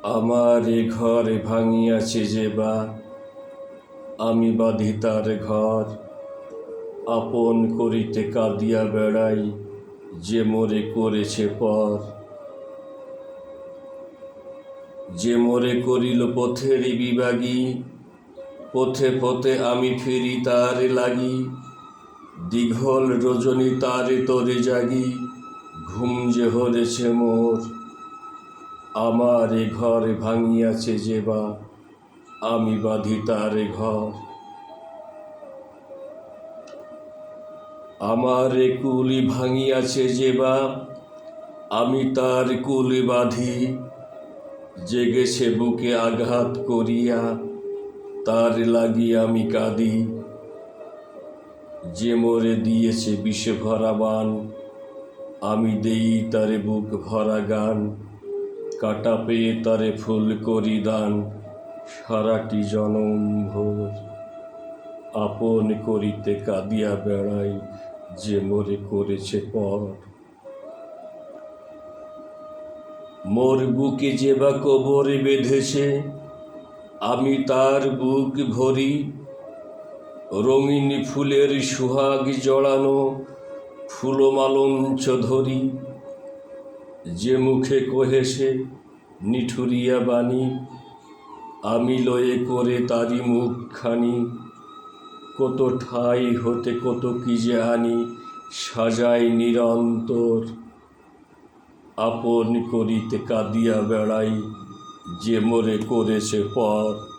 আমার এ ঘর ভাঙিয়াছে যে বা, আমি বাঁধি তার ঘর। আপন করিতে কাঁদিয়া বেড়াই, যে মোরে করেছে পর। যে মোরে করিল পথের বিভাগী, পথে পথে আমি ফিরি তার লাগি। দীঘল রজনী তারে তরে জাগি, ঘুম যে হরেছে মোর। আমার এ ঘর ভাঙিয়াছে যে বা, আমি বাঁধি তার ঘর। আমার এ কুলি ভাঙিয়াছে যে বা, আমি তার কুলি বাঁধি। জেগেছে বুকে আঘাত করিয়া, তার লাগি আমি কাঁদি। যে মোরে দিয়েছে বিষে ভরা বান, আমি দেই তারে বুক ভরা গান। কাটা পেয়ে তারে ফুল করি দান, সারাটি জনম ভোর। আপন করিতে কাঁদিয়া বেড়াই, যে মোরে করেছে পর। মোর বুকে যে বা কবর বেঁধেছে, আমি তার বুক ভরি। রঙিন ফুলের সুহাগ জড়ানো ফুলমালঞ্চ ধরি। যে মুখে কহেছে নিঠুরিয়া বাণী, আমি লয়ে করে তারি মুখখানি। কত ঠাই হতে কত কি যে আনি, সাজাই নিরন্তর। আপন করিতে কাঁদিয়া বেড়াই, যে মোরে করেছে পর।